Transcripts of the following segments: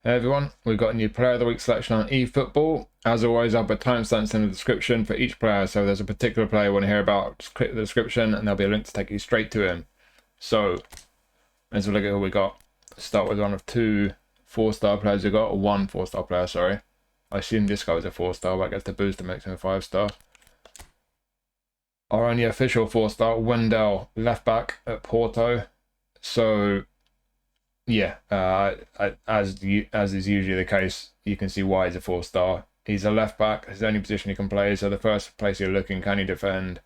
Hey everyone, we've got a new Player of the Week selection on eFootball. As always, I'll put timestamps in the description for each player, so if there's a particular player you want to hear about, just click the description and there'll be a link to take you straight to him. So, let's look at who we got. Start with one of two 4-star players we got, or one 4-star player, sorry. I assume this guy was a 4-star, but I guess the booster makes him a 5-star. Our only official 4-star, Wendell, left back at Porto. So, yeah, as is usually the case, you can see why he's a 4-star. He's a left back, his only position he can play. So the first place you're looking, can he defend?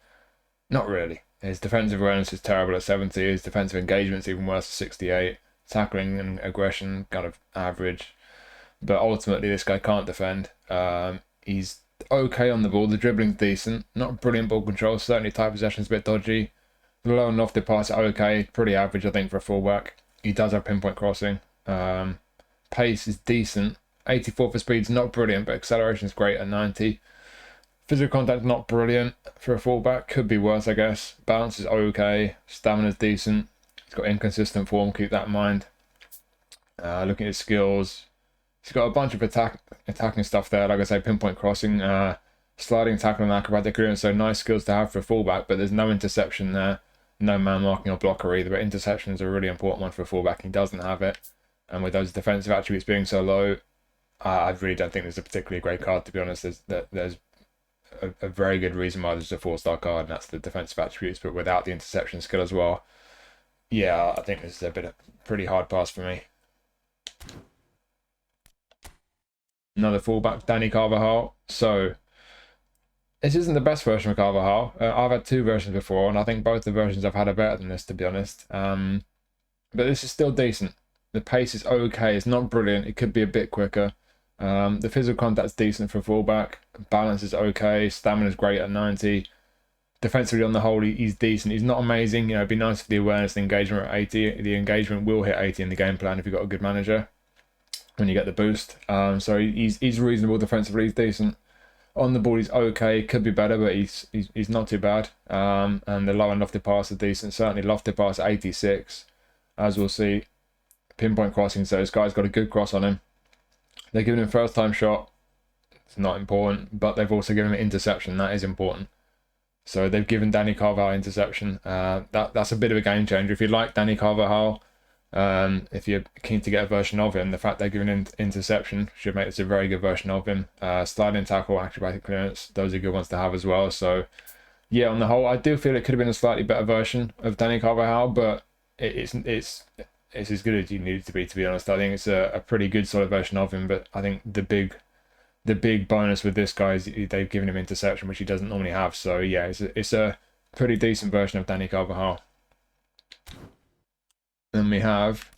Not really. His defensive awareness is terrible at 70. His defensive engagement's even worse at 68. Tackling and aggression, kind of average. But ultimately, this guy can't defend. He's okay on the ball. The dribbling's decent. Not brilliant ball control. Certainly tight possession's a bit dodgy. The low and lofted pass are okay. Pretty average, I think, for a fullback. He does have pinpoint crossing. Pace is decent. 84 for speed's not brilliant, but acceleration is great at 90. Physical contact not brilliant for a fullback. Could be worse, I guess. Balance is okay. Stamina's decent. He's got inconsistent form. Keep that in mind. Looking at his skills, he's got a bunch of attacking stuff there. Like I say, pinpoint crossing, sliding tackle and acrobatic clearance. So nice skills to have for a fullback, but there's no interception there. No man marking or blocker either, but interception is a really important one for a fullback. He doesn't have it, and with those defensive attributes being so low, I really don't think there's a particularly great card, to be honest. There's a very good reason why there's a 4-star card, and that's the defensive attributes, but without the interception skill as well. Yeah, I think this is a pretty hard pass for me. Another fullback, Dani Carvajal. So this isn't the best version of Carvajal. I've had two versions before, and I think both the versions I've had are better than this, to be honest. But this is still decent. The pace is okay. It's not brilliant. It could be a bit quicker. The physical contact's decent for fullback. Balance is okay. Stamina's great at 90. Defensively, on the whole, he's decent. He's not amazing. You know, it'd be nice for the awareness and engagement at 80. The engagement will hit 80 in the game plan if you've got a good manager when you get the boost. So he's reasonable defensively. He's decent. On the ball, he's okay. Could be better, but he's not too bad. And the low and lofted pass are decent. Certainly lofted pass at 86, as we'll see. Pinpoint crossing, so this guy's got a good cross on him. They're giving him first time shot. It's not important, but they've also given him an interception. That is important. So they've given Dani Carvajal interception. That's a bit of a game changer. If you like Dani Carvajal, if you're keen to get a version of him, the fact they're giving him interception should make this a very good version of him. Sliding tackle, acrobatic clearance, those are good ones to have as well. So yeah, on the whole, I do feel it could have been a slightly better version of Dani Carvajal, but it's as good as you need it to be honest. I think it's a pretty good sort of version of him, but I think the big bonus with this guy is they've given him interception, which he doesn't normally have. So yeah, it's a pretty decent version of Dani Carvajal. Then we have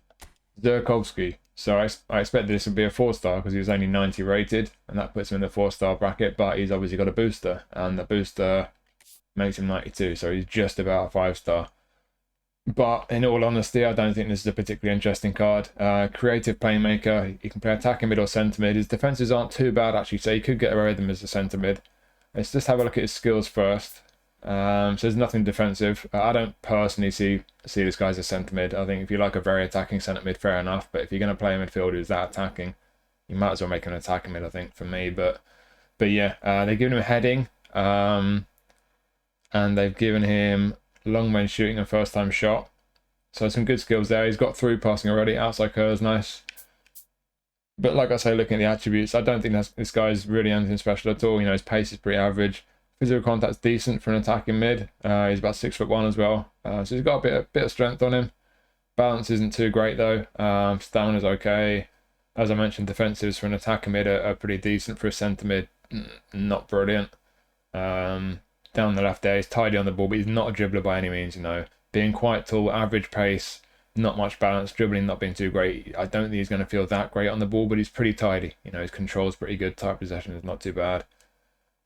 Zurkowski. So I expected this would be a 4-star because he was only 90 rated, and that puts him in the 4-star bracket, but he's obviously got a booster, and the booster makes him 92, so he's just about a 5-star. But in all honesty, I don't think this is a particularly interesting card. Creative playmaker. He can play attacking mid or centre mid. His defences aren't too bad, actually, so you could get away with him as a centre mid. Let's just have a look at his skills first. So there's nothing defensive. I don't personally see this guy as a centre mid. I think if you like a very attacking centre mid, fair enough. But if you're going to play a midfielder who's that attacking, you might as well make him an attacking mid, I think, for me. But yeah, they've given him heading. And they've given him long range shooting and first time shot. So some good skills there. He's got through passing already. Outside curls, nice. But like I say, looking at the attributes, I don't think this guy's really anything special at all. You know, his pace is pretty average. Physical contact's decent for an attacking mid. He's about 6'1" as well. So he's got a bit of strength on him. Balance isn't too great though. Stamina's okay. As I mentioned, defensives for an attacking mid are pretty decent. For a centre mid, not brilliant. Down the left there, he's tidy on the ball, but he's not a dribbler by any means, you know. Being quite tall, average pace, not much balance, dribbling not being too great. I don't think he's going to feel that great on the ball, but he's pretty tidy. You know, his control's pretty good, tight possession is not too bad.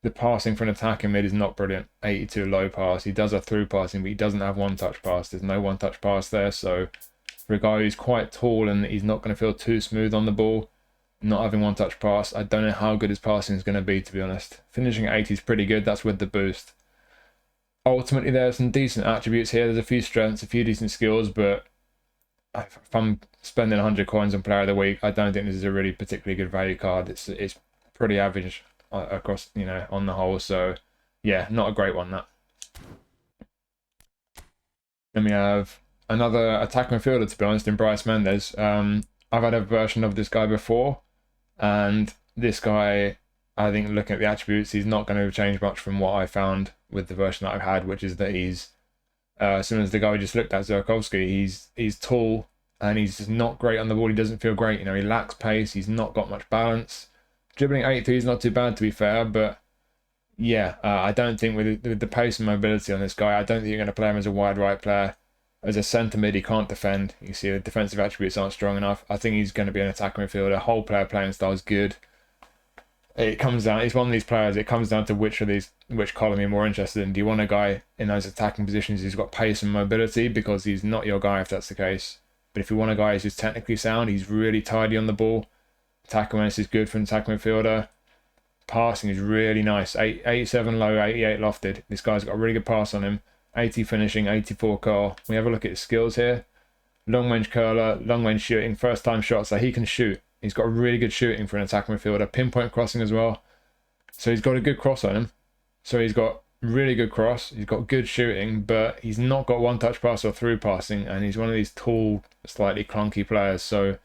The passing for an attacking mid is not brilliant. 82 low pass. He does have through passing, but he doesn't have one-touch pass. There's no one-touch pass there, so for a guy who's quite tall and he's not going to feel too smooth on the ball, not having one-touch pass, I don't know how good his passing is going to be, to be honest. Finishing at 80 is pretty good. That's with the boost. Ultimately, there are some decent attributes here. There's a few strengths, a few decent skills, but if I'm spending 100 coins on Player of the Week, I don't think this is a really particularly good value card. It's pretty average across, you know, on the whole. So yeah, not a great one, that. Then we have another attack midfielder, to be honest, in Brais Méndez. I've had a version of this guy before, and this guy, I think looking at the attributes, he's not going to change much from what I found with the version that I've had, which is that he's similar to the guy we just looked at, Zurkowski. He's tall and he's just not great on the ball. He doesn't feel great. You know, he lacks pace. He's not got much balance. Dribbling 83 is not too bad, to be fair, but yeah, I don't think with the pace and mobility on this guy, I don't think you're going to play him as a wide right player. As a centre mid, he can't defend. You see the defensive attributes aren't strong enough. I think he's going to be an attacking midfielder. Whole player playing style is good. It comes down, it's one of these players, it comes down to which column you're more interested in. Do you want a guy in those attacking positions who's got pace and mobility? Because he's not your guy if that's the case. But if you want a guy who's just technically sound, he's really tidy on the ball. Attack awareness is good for an attacking midfielder. Passing is really nice. 87 low, 88 lofted. This guy's got a really good pass on him. 80 finishing, 84 curl. We have a look at his skills here. Long range curler, long range shooting, first time shot, so he can shoot. He's got really good shooting for an attacking midfielder. Pinpoint crossing as well. So he's got a good cross on him. So he's got really good cross. He's got good shooting, but he's not got one touch pass or through passing. And he's one of these tall, slightly clunky players. So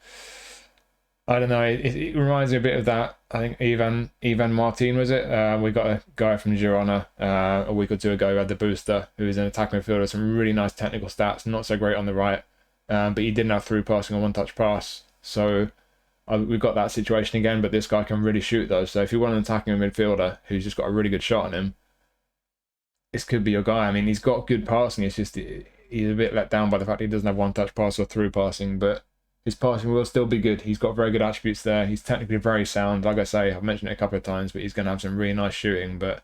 I don't know. It reminds me a bit of that. I think Ivan Martin, was it? We got a guy from Girona a week or two ago who had the booster, who is an attacking midfielder. Some really nice technical stats. Not so great on the right. But he didn't have through passing or one touch pass. So we've got that situation again, but this guy can really shoot those. So if you want an attacking midfielder who's just got a really good shot on him, this could be your guy. I mean, he's got good passing. It's just he's a bit let down by the fact he doesn't have one touch pass or through passing, but his passing will still be good. He's got very good attributes there. He's technically very sound. Like I say, I've mentioned it a couple of times, but he's going to have some really nice shooting, but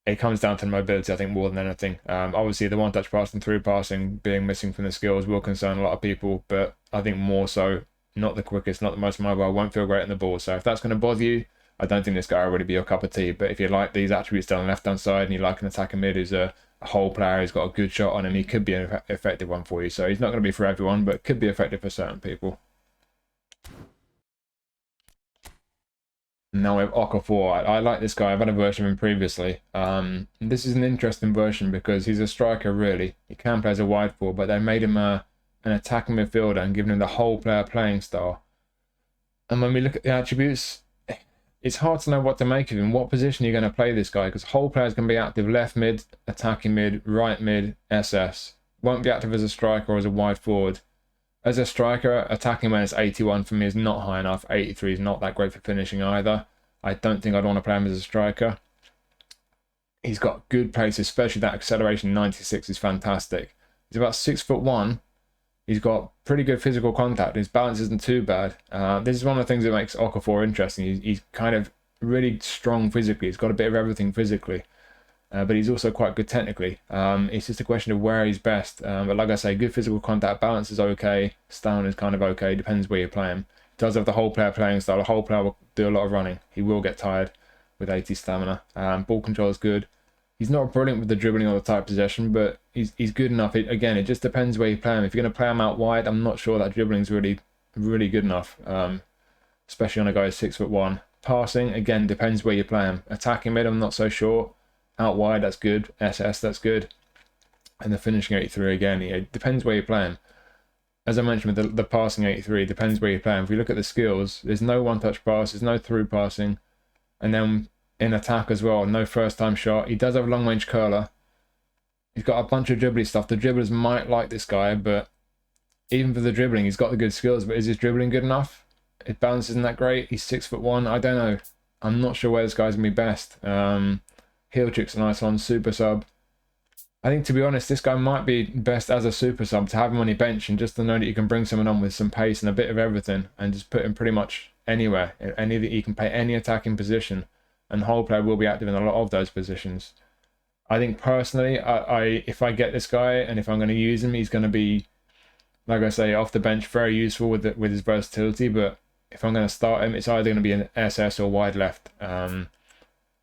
it comes down to the mobility, I think, more than anything. Obviously, the one touch pass and through passing being missing from the skills will concern a lot of people, but I think more so, not the quickest, not the most mobile, won't feel great on the ball. So if that's going to bother you, I don't think this guy will really be your cup of tea. But if you like these attributes down the left-hand side and you like an attacking mid who's a whole player who's got a good shot on him, he could be an effective one for you. So he's not going to be for everyone, but could be effective for certain people. Now we have Okafor. I like this guy. I've had a version of him previously. This is an interesting version because he's a striker, really. He can play as a wide forward, but they made him an attacking midfielder and given him the whole player playing style. And when we look at the attributes, it's hard to know what to make of him. What position are you going to play this guy? Because whole players can be active left mid, attacking mid, right mid, SS. Won't be active as a striker or as a wide forward. As a striker, attacking when it's 81 for me is not high enough. 83 is not that great for finishing either. I don't think I'd want to play him as a striker. He's got good pace, especially that acceleration 96 is fantastic. He's about 6'1". He's got pretty good physical contact. His balance isn't too bad. This is one of the things that makes Okafor interesting. He's kind of really strong physically. He's got a bit of everything physically. But he's also quite good technically. It's just a question of where he's best. But like I say, good physical contact, balance is okay, stamina is kind of okay, depends where you play him. He does have the whole player playing style. The whole player will do a lot of running. He will get tired with 80 stamina. Ball control is good. He's not brilliant with the dribbling or the tight possession, but he's good enough. Again, it just depends where you play him. If you're going to play him out wide, I'm not sure that dribbling's really good enough, especially on a guy who's 6'1". Passing, again, depends where you play him. Attacking mid, I'm not so sure. Out wide, that's good. SS, that's good. And the finishing 83 again, it depends where you play him. As I mentioned with the passing 83, depends where you play him. If you look at the skills, there's no one-touch pass, there's no through passing. And then in attack as well, no first-time shot. He does have a long-range curler. He's got a bunch of dribbly stuff. The dribblers might like this guy, but even for the dribbling, he's got the good skills. But is his dribbling good enough? His balance isn't that great. He's 6'1". I don't know. I'm not sure where this guy's going to be best. Heel trick's a nice one. Super sub. I think, to be honest, this guy might be best as a super sub, to have him on your bench and just to know that you can bring someone on with some pace and a bit of everything and just put him pretty much anywhere. You can play any attacking position, and whole player will be active in a lot of those positions. I think personally, if I get this guy and if I'm going to use him, he's going to be, like I say, off the bench, very useful with his versatility. But if I'm going to start him, it's either going to be an SS or wide left.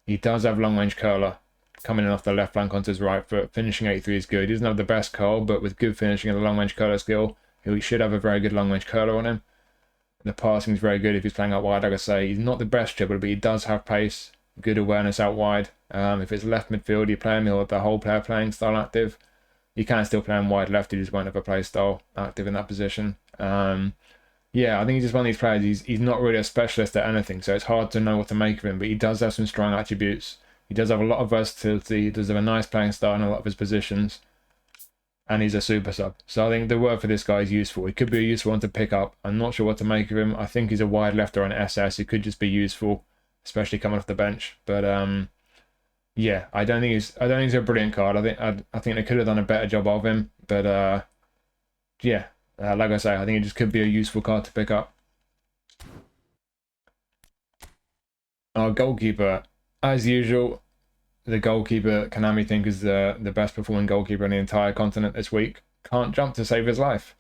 He does have long range curler coming in off the left flank onto his right foot. Finishing 83 is good. He doesn't have the best curl, but with good finishing and a long range curler skill, He should have a very good long range curler on him. The passing is very good if he's playing out wide. Like I say, he's not the best dribbler, but he does have pace, good awareness out wide. If it's left midfield, you play him, he'll have the whole player playing style active. You can still play him wide left, he just won't have a play style active in that position. Yeah, I think he's just one of these players. He's not really a specialist at anything, so it's hard to know what to make of him, but he does have some strong attributes. He does have a lot of versatility, he does have a nice playing style in a lot of his positions, and he's a super sub. So I think the word for this guy is useful. He could be a useful one to pick up. I'm not sure what to make of him. I think he's a wide left or an SS. He could just be useful, especially coming off the bench. But yeah, I don't think he's a brilliant card. I think they could have done a better job of him. But yeah, like I say, I think it just could be a useful card to pick up. Our goalkeeper, as usual, the goalkeeper Konami think is the best performing goalkeeper in the entire continent this week. Can't jump to save his life,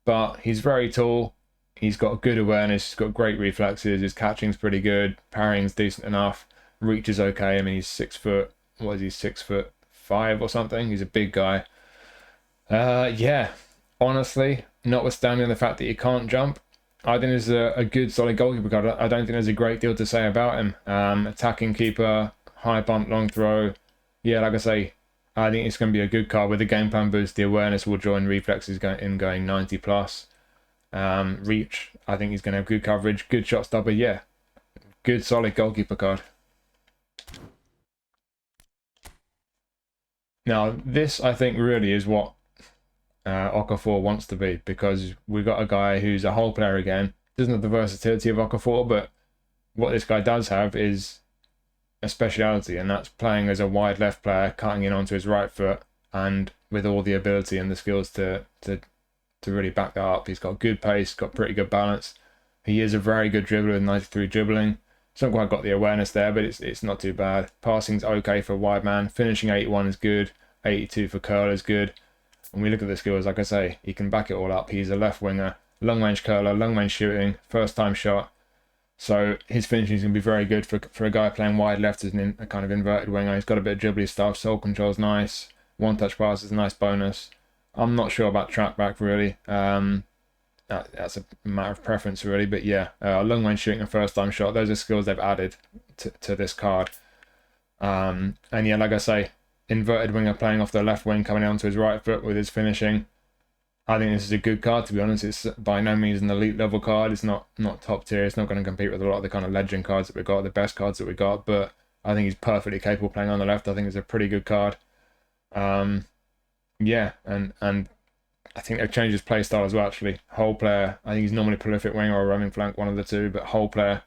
but he's very tall. He's got good awareness. He's got great reflexes. His catching's pretty good. Parrying's decent enough. Reach is okay. I mean, he's 6 foot. What is he? 6'5" or something. He's a big guy. Yeah. Honestly, notwithstanding the fact that he can't jump, I think he's a good solid goalkeeper card. I don't think there's a great deal to say about him. Attacking keeper. High bump, long throw. Yeah, like I say, I think it's going to be a good card with the game plan boost. The awareness will join reflexes going 90 plus. Reach, I think he's going to have good coverage, good shot stopper. Yeah, good solid goalkeeper card. Now, this I think really is what Okafor wants to be, because we've got a guy who's a whole player again. Doesn't have the versatility of Okafor, but what this guy does have is a speciality, and that's playing as a wide left player, cutting in onto his right foot, and with all the ability and the skills to really back that up. He's got good pace, got pretty good balance. He is a very good dribbler with 93 dribbling. It's not quite got the awareness there, but it's not too bad. Passing's okay for a wide man. Finishing 81 is good. 82 for curler is good. When we look at the skills, like I say, he can back it all up. He's a left winger, long range curler, long range shooting, first time shot. So his finishing is going to be very good for a guy playing wide left as a kind of inverted winger. He's got a bit of dribbly stuff. Soul control's nice. One touch pass is a nice bonus. I'm not sure about track back really. That's a matter of preference really. But yeah, long range shooting and first time shot. Those are skills they've added to this card. And yeah, like I say, inverted winger playing off the left wing, coming onto his right foot with his finishing. I think this is a good card, to be honest. It's by no means an elite level card. It's not top tier. It's not going to compete with a lot of the kind of legend cards that we got, the best cards that we got. But I think he's perfectly capable playing on the left. I think it's a pretty good card. Yeah, and I think they've changed his play style as well, actually. Whole player. I think he's normally prolific winger or roaming flank, one of the two. But whole player,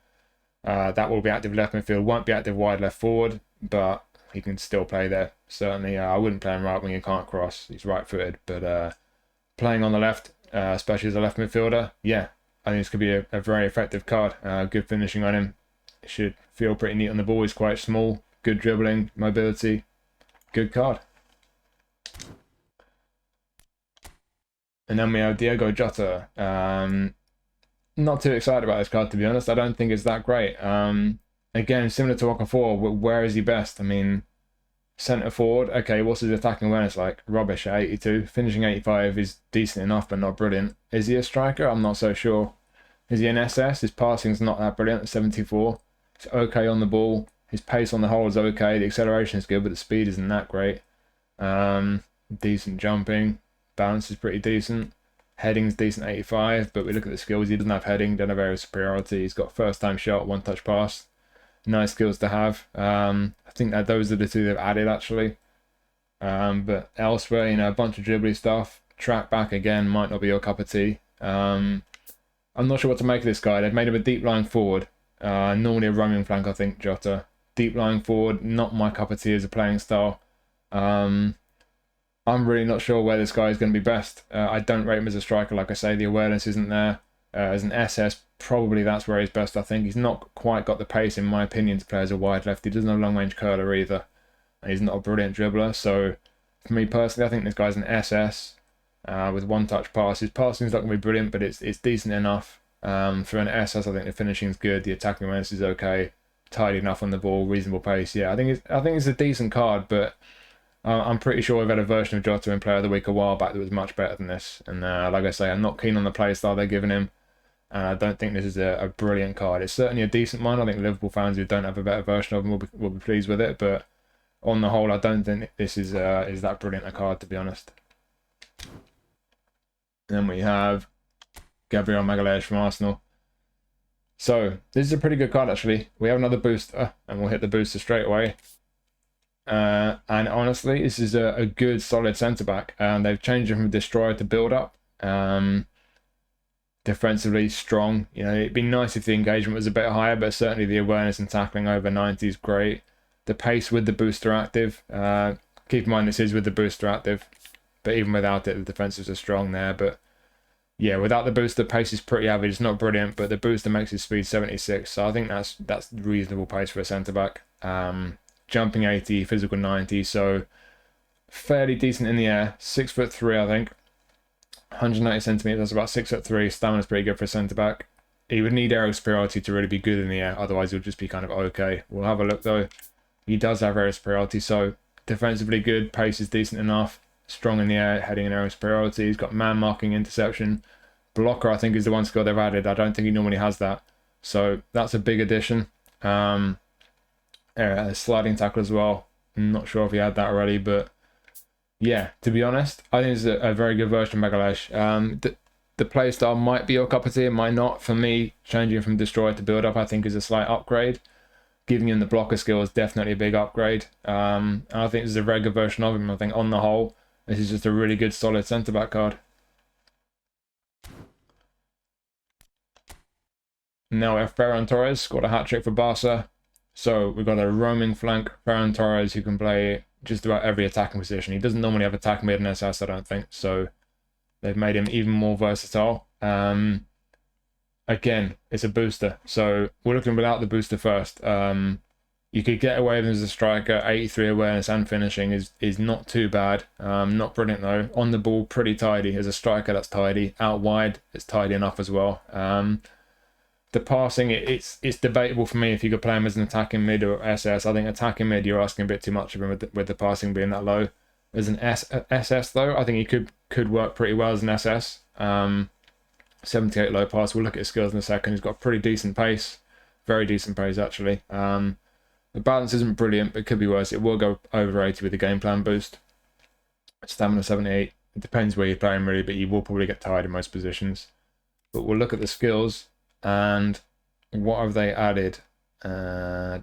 that will be active left midfield. Won't be active wide left forward, but he can still play there. Certainly, I wouldn't play him right when you can't cross. He's right-footed, but playing on the left, especially as a left midfielder, yeah, I think this could be a very effective card. Good finishing on him. It should feel pretty neat on the ball. He's quite small. Good dribbling, mobility. Good card. And then we have Diogo Jota. Not too excited about this card, to be honest. I don't think it's that great. Again, similar to Okafor, where is he best? I mean, centre forward, okay, what's his attacking awareness like? Rubbish at 82. Finishing 85 is decent enough, but not brilliant. Is he a striker? I'm not so sure. Is he an SS? His passing's not that brilliant at 74. It's okay on the ball. His pace on the whole is okay. The acceleration is good, but the speed isn't that great. Decent jumping. Balance is pretty decent. Heading's decent, 85, but we look at the skills. He doesn't have heading, doesn't have area of superiority. He's got first time shot, one touch pass. Nice skills to have. I think that those are the two they've added actually. But elsewhere, a bunch of dribbly stuff. Track back again might not be your cup of tea. I'm not sure what to make of this guy. They've made him a deep lying forward. Normally a roaming flank, I think, Jota. Deep lying forward, not my cup of tea as a playing style. I'm really not sure where this guy is going to be best. I don't rate him as a striker, like I say. The awareness isn't there. As an SS, probably that's where he's best, I think. He's not quite got the pace, in my opinion, to play as a wide left. He doesn't have long-range curler either. And he's not a brilliant dribbler. So, for me personally, I think this guy's an SS with one-touch pass. His passing's not going to be brilliant, but it's decent enough. For an SS, I think the finishing's good. The attacking awareness is okay. Tidy enough on the ball, reasonable pace. Yeah, I think it's a decent card, but I'm pretty sure we've had a version of Jota in Player of the Week a while back that was much better than this. And like I say, I'm not keen on the play style they're giving him. And I don't think this is a brilliant card. It's certainly a decent one. I think Liverpool fans who don't have a better version of him will be pleased with it. But on the whole, I don't think this is that brilliant a card, to be honest. And then we have Gabriel Magalhães from Arsenal. So this is a pretty good card, actually. We have another booster, and we'll hit the booster straight away. And honestly, this is a good, solid centre-back. And they've changed him from destroyer to build-up. Defensively strong. You know, it'd be nice if the engagement was a bit higher, but certainly the awareness and tackling over 90 is great. The pace with the booster active. Keep in mind this is with the booster active, but even without it, the defensives are strong there. But yeah, without the booster, pace is pretty average. It's not brilliant, but the booster makes his speed 76, so I think that's reasonable pace for a centre back. Jumping 80, physical 90, so fairly decent in the air. 6'3", I think. 190 centimeters, that's about 6'3". Stamina's pretty good for a centre back. He would need aerial superiority to really be good in the air, otherwise he'll just be kind of okay. We'll have a look though. He does have aerial superiority, so defensively good, pace is decent enough, strong in the air, heading and aerial superiority. He's got man marking, interception. Blocker, I think, is the one skill they've added. I don't think he normally has that, so that's a big addition. Sliding tackle as well. I'm not sure if he had that already, but yeah, to be honest, I think it's a very good version of Magalhães. The play style might be your cup of tea, it might not. For me, changing from destroy to build up, I think is a slight upgrade. Giving him the blocker skill is definitely a big upgrade. And I think this is a very good version of him. I think on the whole, this is just a really good, solid centre-back card. Now we have Ferran Torres, scored a hat-trick for Barca. So we've got a roaming flank, Ferran Torres, who can play just about every attacking position. He doesn't normally have attack mid and SS, I don't think. So they've made him even more versatile. Again, it's a booster. So we're looking without the booster first. You could get away with him as a striker. 83 awareness and finishing is not too bad. Not brilliant though. On the ball, pretty tidy. As a striker, that's tidy. Out wide, it's tidy enough as well. The passing, it's debatable for me if you could play him as an attacking mid or SS. I think attacking mid, you're asking a bit too much of him with the passing being that low. As an SS though, I think he could work pretty well as an SS. 78 low pass. We'll look at his skills in a second. He's got pretty decent pace. Very decent pace, actually. The balance isn't brilliant, but it could be worse. It will go over 80 with the game plan boost. Stamina 78. It depends where you're playing, really, but you will probably get tired in most positions. But we'll look at the skills. And what have they added? First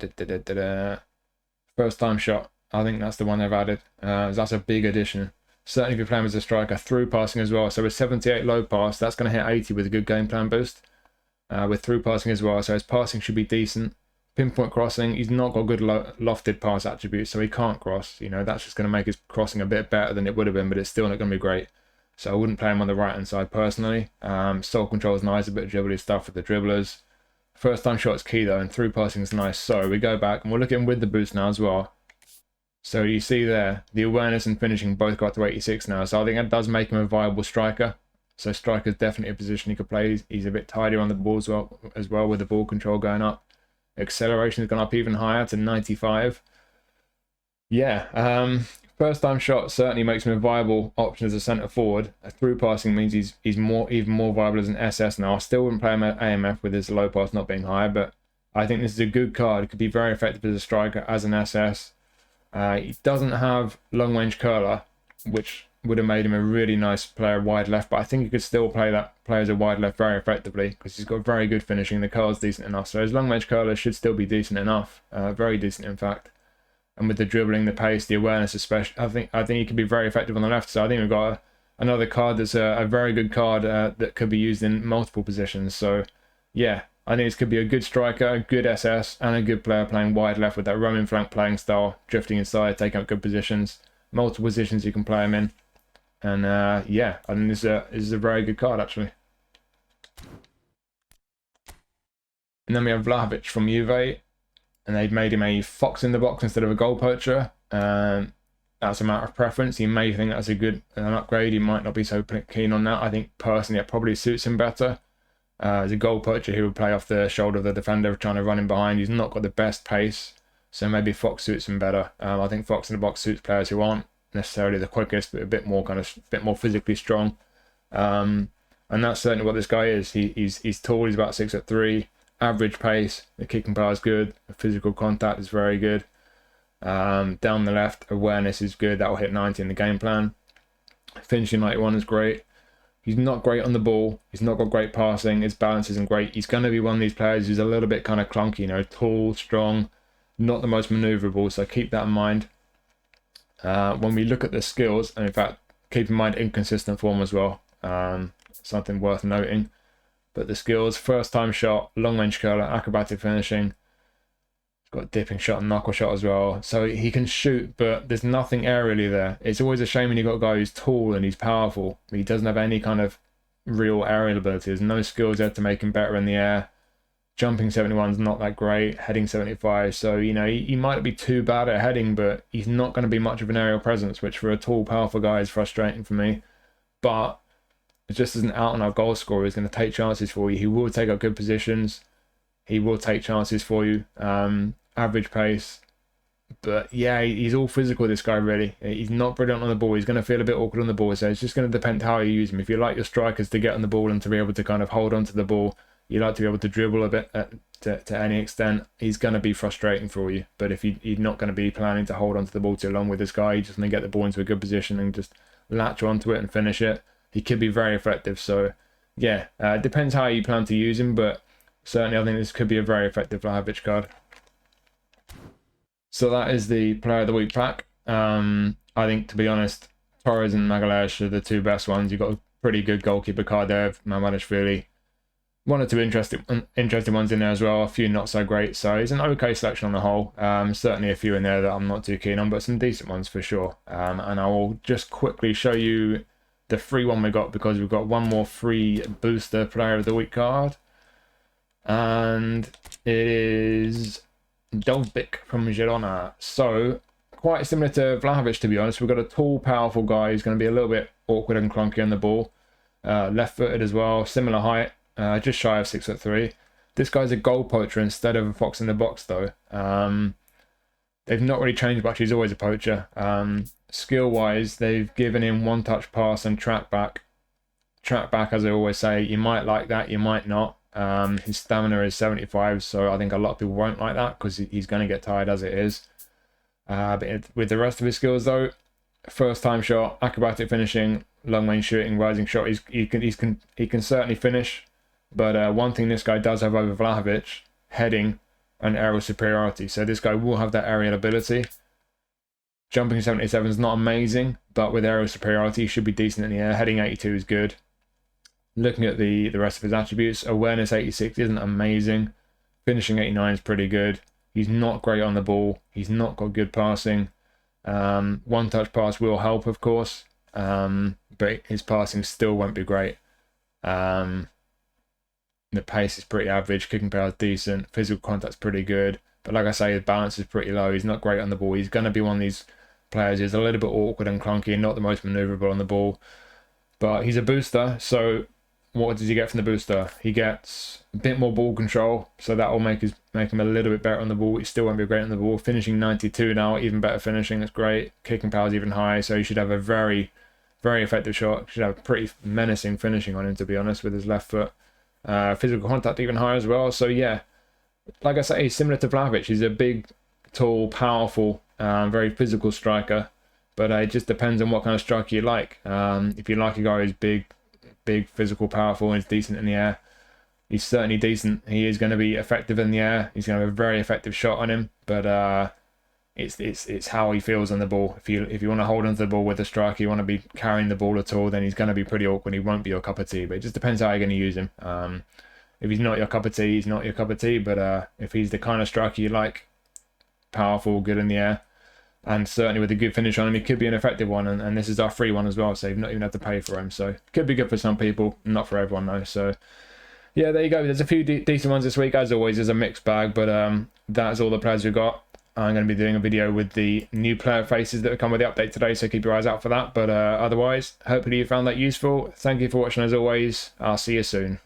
time shot. I think that's the one they've added. That's a big addition. Certainly if you're playing as a striker, through passing as well. So with 78 low pass, that's going to hit 80 with a good game plan boost. With through passing as well, so his passing should be decent. Pinpoint crossing, he's not got good lofted pass attributes, so he can't cross. You know, that's just going to make his crossing a bit better than it would have been, but it's still not going to be great. So I wouldn't play him on the right-hand side personally. Soul control is nice, a bit of dribbly stuff with the dribblers. First time shot is key though, and through passing is nice. So we go back and we'll look at him with the boost now as well. So you see there, the awareness and finishing both got to 86 now. So I think that does make him a viable striker. So striker is definitely a position he could play. He's a bit tidier on the ball as well with the ball control going up. Acceleration has gone up even higher to 95. Yeah, first time shot certainly makes him a viable option as a centre forward. Through passing means he's even more viable as an SS now. I still wouldn't play him at AMF with his low pass not being high, but I think this is a good card. It could be very effective as a striker, as an SS. He doesn't have long range curler, which would have made him a really nice player wide left, but I think he could still play as a wide left very effectively because he's got very good finishing. The curl's decent enough, so his long range curler should still be decent enough, very decent in fact. And with the dribbling, the pace, the awareness especially, I think he could be very effective on the left. So I think we've got another card that's a very good card that could be used in multiple positions. So yeah, I think this could be a good striker, a good SS, and a good player playing wide left with that roaming flank playing style, drifting inside, taking up good positions, multiple positions you can play him in. And yeah, I think this is a very good card actually. And then we have Vlahovic from Juve. And they've made him a fox in the box instead of a goal poacher. That's a matter of preference. He may think that's an upgrade. He might not be so keen on that. I think personally it probably suits him better. As a goal poacher, he would play off the shoulder of the defender trying to run him behind. He's not got the best pace, so maybe fox suits him better. I think fox in the box suits players who aren't necessarily the quickest, but a bit more physically strong. And that's certainly what this guy is. He's tall. He's about 6'3". Average pace. The kicking power is good. The physical contact is very good. Down the left, awareness is good. That will hit 90 in the game plan. Finishing 91 is great. He's not great on the ball. He's not got great passing. His balance isn't great. He's going to be one of these players who's a little bit kind of clunky, you know, tall, strong, not the most maneuverable. So keep that in mind. When we look at the skills, and in fact, keep in mind inconsistent form as well. Something worth noting. But the skills, first time shot, long range curler, acrobatic finishing. He's got a dipping shot and knuckle shot as well. So he can shoot, but there's nothing aerially there. It's always a shame when you've got a guy who's tall and he's powerful. He doesn't have any kind of real aerial ability. There's no skills there to make him better in the air. Jumping 71 is not that great. Heading 75. So, you know, he might be too bad at heading, but he's not going to be much of an aerial presence, which for a tall, powerful guy is frustrating for me. But just as an out-and-out goal scorer, he's going to take chances for you. He will take up good positions. He will take chances for you. Average pace. But yeah, he's all physical, this guy, really. He's not brilliant on the ball. He's going to feel a bit awkward on the ball. So it's just going to depend how you use him. If you like your strikers to get on the ball and to be able to kind of hold on to the ball, you like to be able to dribble a bit to any extent, he's going to be frustrating for you. But if you're not going to be planning to hold on to the ball too long with this guy, you're just going to get the ball into a good position and just latch onto it and finish it. He could be very effective. So yeah, it depends how you plan to use him, but certainly I think this could be a very effective Vlahovic card. So that is the Player of the Week pack. I think, to be honest, Torres and Magalhães are the two best ones. You've got a pretty good goalkeeper card there, Mamardashvili. One or two interesting ones in there as well. A few not so great. So it's an okay selection on the whole. Certainly a few in there that I'm not too keen on, but some decent ones for sure. And I will just quickly show you the free one we got, because we've got one more free booster Player of the Week card. And it is Dovbyk from Girona. So quite similar to Vlahovic, to be honest. We've got a tall, powerful guy who's going to be a little bit awkward and clunky on the ball. Left-footed as well, similar height, just shy of 6'3". This guy's a goal poacher instead of a fox in the box, though. They've not really changed much. He's always a poacher. Skill-wise, they've given him one-touch pass and track back. Track back, as I always say, you might like that, you might not. His stamina is 75, so I think a lot of people won't like that because he's going to get tired as it is. But with the rest of his skills, though, first time shot, acrobatic finishing, long range shooting, rising shot, he can certainly finish. But one thing this guy does have over Vlahovic, heading and aerial superiority. So this guy will have that aerial ability. Jumping 77 is not amazing, but with aerial superiority, he should be decent in the air. Heading 82 is good. Looking at the rest of his attributes, awareness 86 isn't amazing. Finishing 89 is pretty good. He's not great on the ball. He's not got good passing. One-touch pass will help, of course, but his passing still won't be great. The pace is pretty average. Kicking power is decent. Physical contact's pretty good. But like I say, his balance is pretty low. He's not great on the ball. He's going to be one of these players who's a little bit awkward and clunky and not the most maneuverable on the ball. But he's a booster, so what does he get from the booster? He gets a bit more ball control, so that will make him a little bit better on the ball. He still won't be great on the ball. Finishing 92 now, even better finishing. That's great. Kicking power is even high, so he should have a very, very effective shot. Should have a pretty menacing finishing on him, to be honest, with his left foot. Physical contact even higher as well. So yeah, like I say, he's similar to Vlahovic. He's a big, tall, powerful, very physical striker. But it just depends on what kind of striker you like. If you like a guy who's big, physical, powerful, and is decent in the air, he's certainly decent. He is going to be effective in the air. He's going to have a very effective shot on him. But it's how he feels on the ball. If you want to hold onto the ball with a striker, you want to be carrying the ball at all, then he's going to be pretty awkward. He won't be your cup of tea. But it just depends how you're going to use him. If he's not your cup of tea, he's not your cup of tea. But if he's the kind of striker you like, powerful, good in the air, and certainly with a good finish on him, he could be an effective one. And this is our free one as well, so you've not even had to pay for him. So could be good for some people, not for everyone though. So yeah, there you go. There's a few decent ones this week. As always, there's a mixed bag, but that's all the players we've got. I'm going to be doing a video with the new player faces that have come with the update today, so keep your eyes out for that. But otherwise, hopefully you found that useful. Thank you for watching as always. I'll see you soon.